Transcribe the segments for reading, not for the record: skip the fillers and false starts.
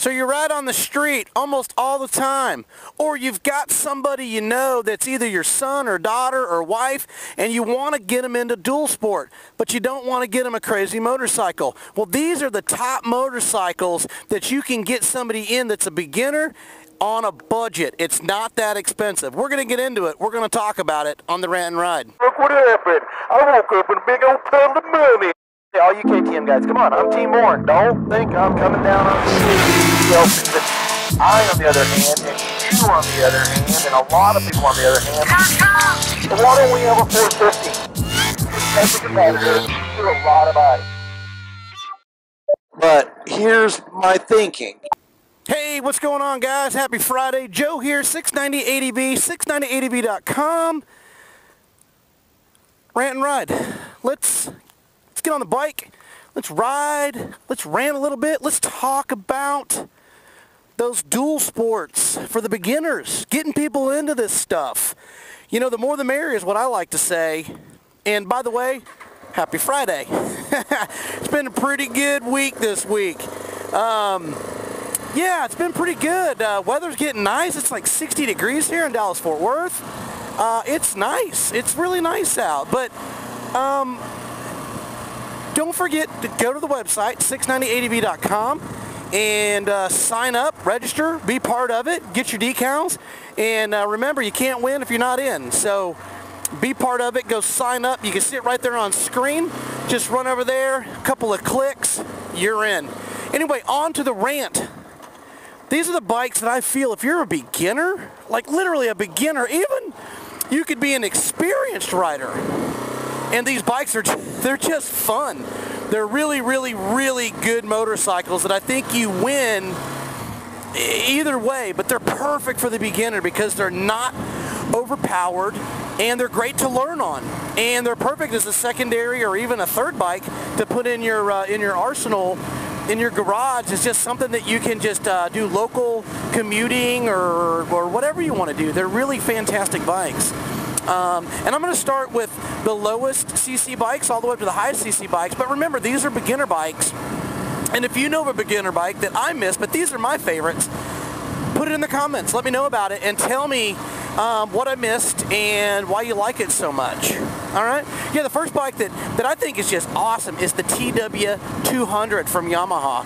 So you ride on the street almost all the time, or you've got somebody you know that's either your son or daughter or wife, and you want to get them into dual sport, but you don't want to get them a crazy motorcycle. Well, these are the top motorcycles that you can get somebody in that's a beginner on a budget. It's not that expensive. We're going to get into it. We're going to talk about it on the Rant and Ride. Look what happened. I woke up in a big old pile of money. Hey, all you KTM guys, come on. I'm Team Warren. Don't think I'm coming down on you. I, on the other hand, and you on the other hand, and a lot of people on the other hand, so why don't we have a 450? As a competitor, do a lot of bikes. But here's my thinking. Hey, what's going on, guys? Happy Friday. Joe here, 690 ADV, 690adv.com. Rant and Ride. Let's get on the bike. Let's ride. Let's rant a little bit. Let's talk about those dual sports for the beginners, getting people into this stuff. You know, the more the merrier is what I like to say. And by the way, happy Friday. It's been a pretty good week this week. Yeah, it's been pretty good. Weather's getting nice. It's like 60 degrees here in Dallas-Fort Worth. It's nice. It's really nice out. But don't forget to go to the website, 690adv.com, and sign up, register, be part of it, get your decals. And remember, you can't win if you're not in. So be part of it. Go sign up. You can see it right there on screen. Just run over there, a couple of clicks, you're in. Anyway, on to the rant. These are the bikes that I feel if you're a beginner, like literally a beginner, even you could be an experienced rider. And these bikes they're just fun. They're really, really, really good motorcycles that I think you win either way, but they're perfect for the beginner because they're not overpowered and they're great to learn on. And they're perfect as a secondary or even a third bike to put in your arsenal. In your garage. Is just something that you can just do local commuting or whatever you want to do. They're really fantastic bikes. And I'm going to start with the lowest CC bikes all the way up to the highest CC bikes. But remember, these are beginner bikes. And if you know of a beginner bike that I missed, but these are my favorites, put it in the comments. Let me know about it and tell me what I missed and why you like it so much. All right? Yeah, the first bike that I think is just awesome is the TW200 from Yamaha.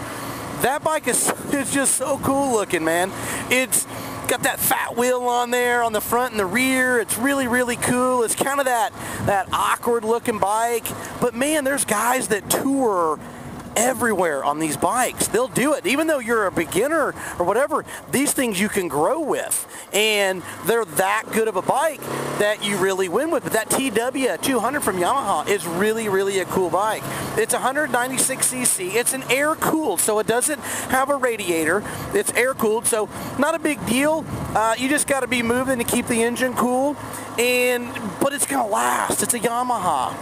That bike is just so cool looking, man. It's got that fat wheel on there on the front and the rear. It's really, really cool. It's kind of that awkward looking bike. But man, there's guys that tour everywhere on these bikes. They'll do it. Even though you're a beginner or whatever, these things you can grow with. And they're that good of a bike that you really win with. But that TW200 from Yamaha is really, really a cool bike. It's 196cc. It's an air-cooled, so it doesn't have a radiator. It's air-cooled, so not a big deal. You just got to be moving to keep the engine cool. But it's going to last. It's a Yamaha.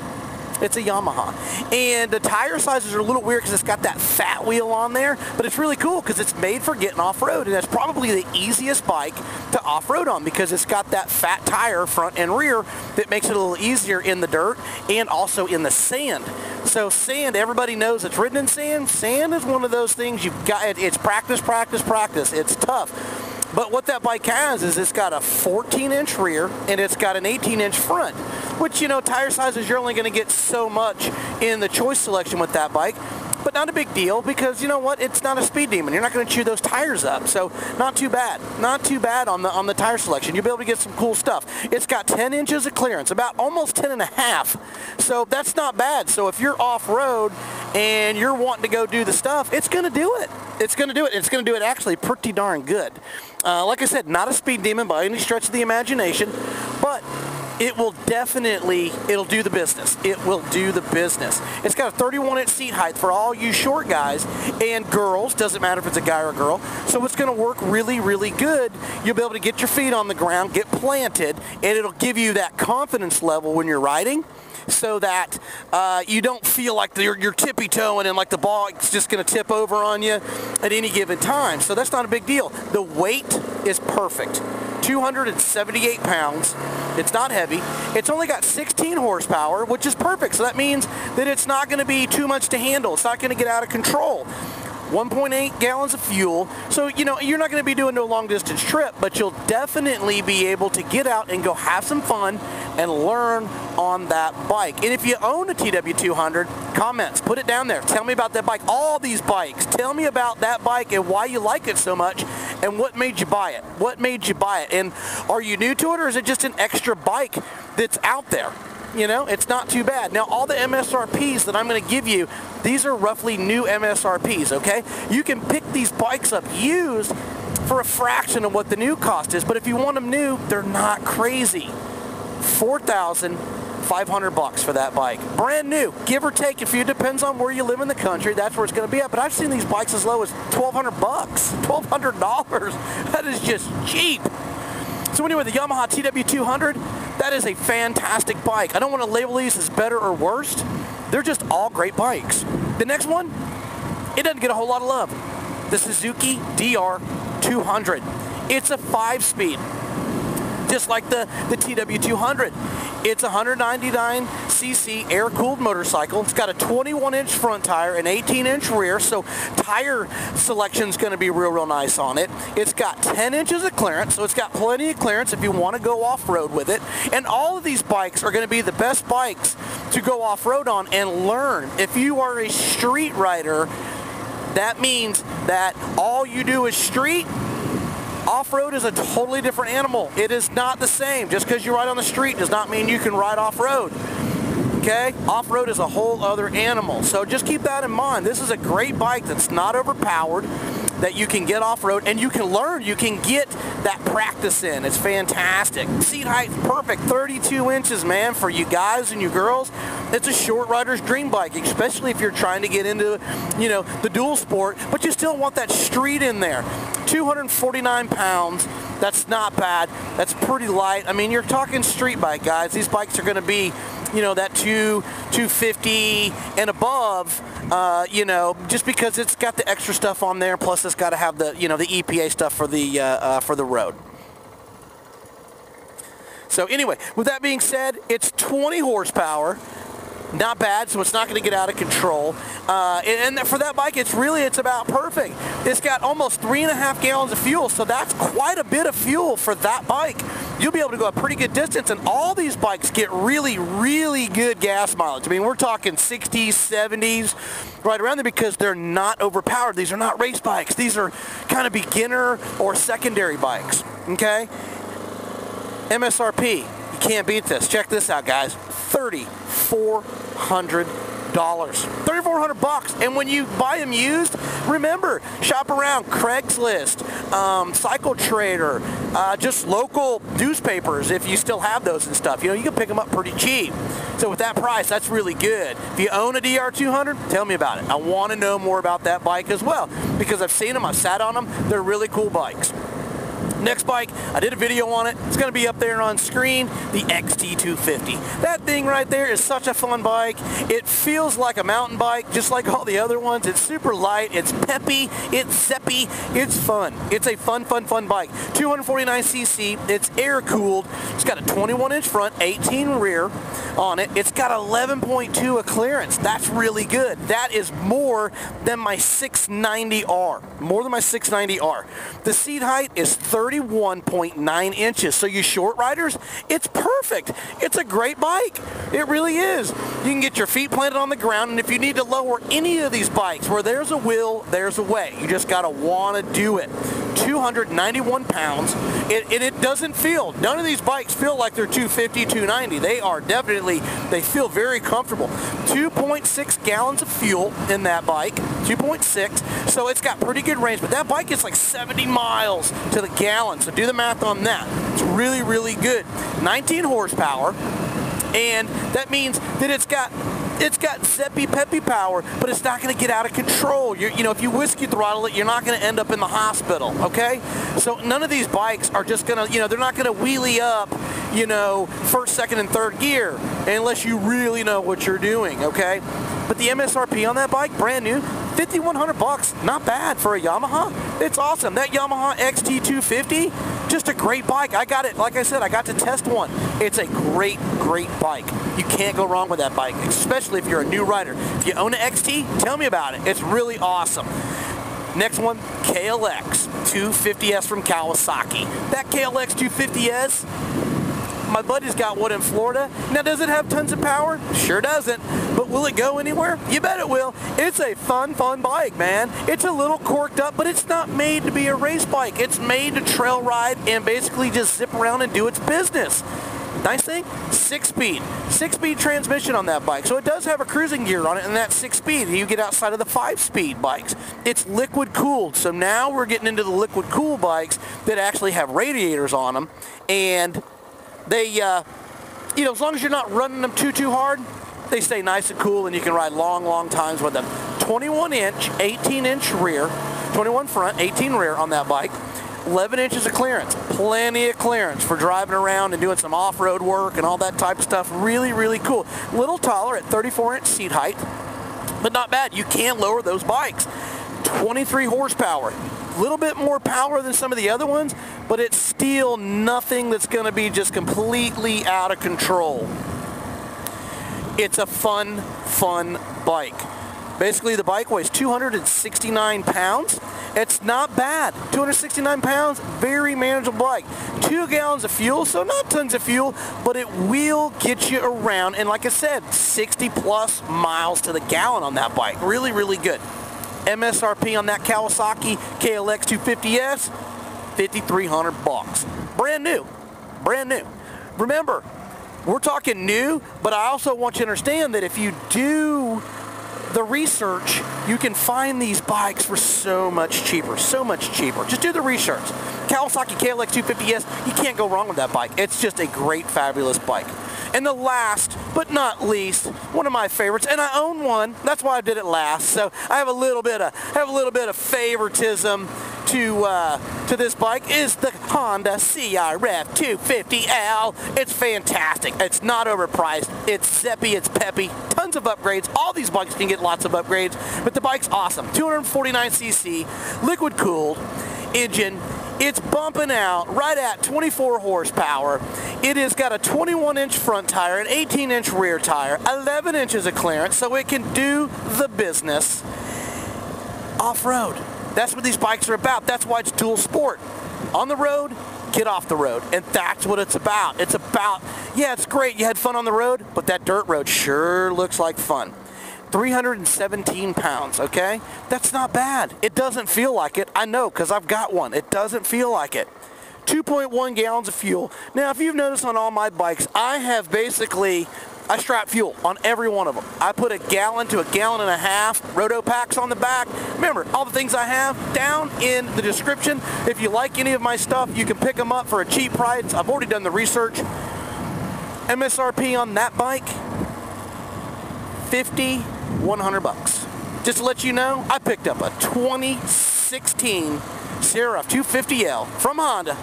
It's a Yamaha. And the tire sizes are a little weird because it's got that fat wheel on there, but it's really cool because it's made for getting off-road, and that's probably the easiest bike to off-road on because it's got that fat tire front and rear that makes it a little easier in the dirt and also in the sand. So sand, everybody knows it's ridden in sand. Sand is one of those things you've got, it's practice, practice, practice. It's tough. But what that bike has is it's got a 14-inch rear and it's got an 18-inch front, which, you know, tire sizes, you're only going to get so much in the choice selection with that bike. But not a big deal because, you know what, it's not a speed demon. You're not going to chew those tires up. So not too bad. Not too bad on the tire selection. You'll be able to get some cool stuff. It's got 10 inches of clearance, about almost 10 and a half. So that's not bad. So if you're off-road and you're wanting to go do the stuff, it's going to do it. It's going to do it. It's going to do it actually pretty darn good. Like I said, not a speed demon by any stretch of the imagination, but it will definitely, it'll do the business. It will do the business. It's got a 31-inch seat height for all you short guys and girls. Doesn't matter if it's a guy or a girl. So it's going to work really, really good. You'll be able to get your feet on the ground, get planted, and it'll give you that confidence level when you're riding, so that you don't feel like you're tippy-toeing and like the ball is just going to tip over on you at any given time. So that's not a big deal. The weight is perfect. 278 pounds. It's not heavy. It's only got 16 horsepower, which is perfect. So that means that it's not going to be too much to handle. It's not going to get out of control. 1.8 gallons of fuel. So, you know, you're not going to be doing no long distance trip, but you'll definitely be able to get out and go have some fun and learn on that bike. And if you own a TW200, comments, put it down there. Tell me about that bike. All these bikes. Tell me about that bike and why you like it so much and what made you buy it. What made you buy it? And are you new to it, or is it just an extra bike that's out there? You know, it's not too bad. Now, all the MSRPs that I'm going to give you, these are roughly new MSRPs, okay? You can pick these bikes up used for a fraction of what the new cost is, but if you want them new, they're not crazy. $4,500 for that bike. Brand new, give or take. If you depends on where you live in the country, that's where it's going to be at. But I've seen these bikes as low as $1,200, $1,200. That is just cheap. So anyway, the Yamaha TW200, that is a fantastic bike. I don't want to label these as better or worst. They're just all great bikes. The next one, it doesn't get a whole lot of love. The Suzuki DR200. It's a 5-speed, just like the TW200. It's a 199cc air-cooled motorcycle. It's got a 21-inch front tire, an 18-inch rear, so tire selection is going to be real nice on it. It's got 10 inches of clearance, so it's got plenty of clearance if you want to go off-road with it. And all of these bikes are going to be the best bikes to go off-road on and learn. If you are a street rider, that means that all you do is street. Off-road is a totally different animal. It is not the same. Just because you ride on the street does not mean you can ride off-road. Okay? Off-road is a whole other animal. So just keep that in mind. This is a great bike that's not overpowered, that you can get off-road, and you can learn. You can get that practice in. It's fantastic. Seat height's perfect. 32 inches, man, for you guys and you girls. It's a short rider's dream bike, especially if you're trying to get into, you know, the dual sport, but you still want that street in there. 249 pounds. That's not bad. That's pretty light. I mean, you're talking street bike, guys. These bikes are going to be, you know, that 250 and above, you know, just because it's got the extra stuff on there. Plus, it's got to have the, you know, the EPA stuff for the road. So anyway, with that being said, it's 20 horsepower. Not bad, so it's not going to get out of control. And for that bike, it's about perfect. It's got almost 3.5 gallons of fuel, so that's quite a bit of fuel for that bike. You'll be able to go a pretty good distance, and all these bikes get really good gas mileage. I mean, we're talking 60s, 70s, right around there, because they're not overpowered. These are not race bikes. These are kind of beginner or secondary bikes, okay? MSRP, you can't beat this. Check this out, guys. $3,400. $3,400. And when you buy them used, remember, shop around Craigslist, Cycle Trader, just local newspapers if you still have those and stuff. You know, you can pick them up pretty cheap. So with that price, that's really good. If you own a DR200, tell me about it. I want to know more about that bike as well, because I've seen them, I've sat on them. They're really cool bikes. Next bike, I did a video on it. It's going to be up there on screen, the XT250. That thing right there is such a fun bike. It feels like a mountain bike, just like all the other ones. It's super light, it's peppy, it's zippy, it's fun. It's a fun bike. 249cc, it's air-cooled. It's got a 21-inch front, 18 rear on it. It's got 11.2 of clearance. That's really good. That is more than my 690R. More than my 690R. The seat height is 31.9 inches. So you short riders, it's perfect. It's a great bike. It really is. You can get your feet planted on the ground, and if you need to lower any of these bikes, where there's a will, there's a way. You just gotta want to do it. 291 pounds. It doesn't feel, none of these bikes feel like they're 250, 290. They are definitely, they feel very comfortable. 2.6 gallons of fuel in that bike, 2.6, so it's got pretty good range, but that bike is like 70 miles to the gallon, so do the math on that. It's really good. 19 horsepower, and that means that it's got zippy peppy power, but it's not going to get out of control. You know, if you whiskey throttle it, you're not going to end up in the hospital, okay? So none of these bikes are just going to, you know, they're not going to wheelie up, you know, first, second, and third gear unless you really know what you're doing, okay? But the MSRP on that bike, brand new, $5,100. Not bad for a Yamaha. It's awesome. That Yamaha XT250, just a great bike. I got it, like I said, I got to test one. It's a great bike. You can't go wrong with that bike, especially if you're a new rider. If you own an XT, tell me about it. It's really awesome. Next one, KLX 250S from Kawasaki. That KLX 250S, my buddy's got one in Florida. Now, does it have tons of power? Sure doesn't. But will it go anywhere? You bet it will. It's a fun bike, man. It's a little corked up, but it's not made to be a race bike. It's made to trail ride and basically just zip around and do its business. Nice thing, 6-speed transmission on that bike. So it does have a cruising gear on it, and that's 6-speed. You get outside of the 5-speed bikes. It's liquid cooled. So now we're getting into the liquid cool bikes that actually have radiators on them, and they, you know, as long as you're not running them too hard, they stay nice and cool, and you can ride long times with them. 21-inch, 18-inch rear, 21 front, 18 rear on that bike. 11 inches of clearance, plenty of clearance for driving around and doing some off-road work and all that type of stuff. Really cool. A little taller at 34-inch seat height, but not bad. You can lower those bikes. 23 horsepower, a little bit more power than some of the other ones, but it's still nothing that's going to be just completely out of control. It's a fun bike. Basically, the bike weighs 269 pounds. It's not bad. 269 pounds, very manageable bike. 2 gallons of fuel, so not tons of fuel, but it will get you around. And like I said, 60 plus miles to the gallon on that bike. Really good. MSRP on that Kawasaki KLX 250S, $5,300. Brand new. Remember, we're talking new, but I also want you to understand that if you do the research, you can find these bikes for so much cheaper. Just do the research. Kawasaki KLX 250S, you can't go wrong with that bike. It's just a great, fabulous bike. And the last but not least, one of my favorites, and I own one. That's why I did it last. So I have a little bit of favoritism to this bike, is the Honda CRF 250L. It's fantastic. It's not overpriced. It's zippy. It's peppy. Tons of upgrades. All these bikes can get lots of upgrades, but the bike's awesome. 249cc, liquid cooled engine. It's bumping out right at 24 horsepower. It has got a 21-inch front tire, an 18-inch rear tire, 11 inches of clearance, so it can do the business off-road. That's what these bikes are about. That's why it's dual sport. On the road, get off the road. And that's what it's about. It's about, yeah, it's great. You had fun on the road, but that dirt road sure looks like fun. 317 pounds, okay? That's not bad. It doesn't feel like it. I know, because I've got one. It doesn't feel like it. 2.1 gallons of fuel. Now, if you've noticed on all my bikes, I strap fuel on every one of them. I put 1 gallon to 1.5 gallons roto packs on the back. Remember, all the things I have down in the description. If you like any of my stuff, you can pick them up for a cheap price. I've already done the research. MSRP on that bike, $5,100. Just to let you know, I picked up a 2016 CRF 250L from Honda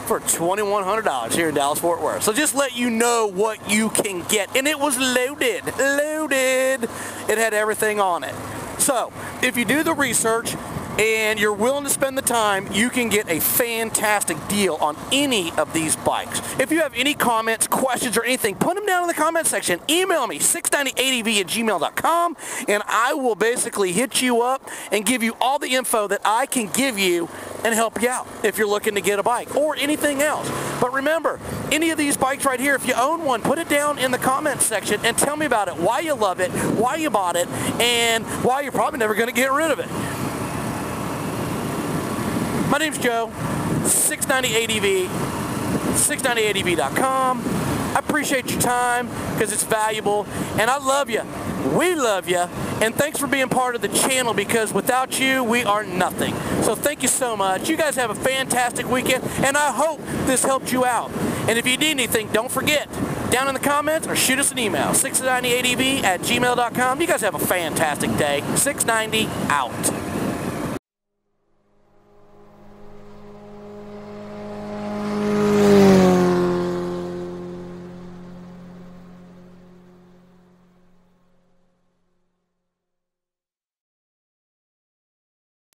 for $2,100 here in Dallas, Fort Worth. So just let you know what you can get. And it was loaded. It had everything on it. So if you do the research and you're willing to spend the time, you can get a fantastic deal on any of these bikes. If you have any comments, questions, or anything, put them down in the comment section. Email me, 690adv@gmail.com, and I will basically hit you up and give you all the info that I can give you and help you out if you're looking to get a bike or anything else. But remember, any of these bikes right here, if you own one, put it down in the comments section and tell me about it, why you love it, why you bought it, and why you're probably never going to get rid of it. My name's Joe, 690ADV, 690adv.com. I appreciate your time because it's valuable, and I love you. We love you, and thanks for being part of the channel, because without you, we are nothing. So thank you so much. You guys have a fantastic weekend, and I hope this helped you out. And if you need anything, don't forget, down in the comments or shoot us an email, 690adv@gmail.com. You guys have a fantastic day. 690 out.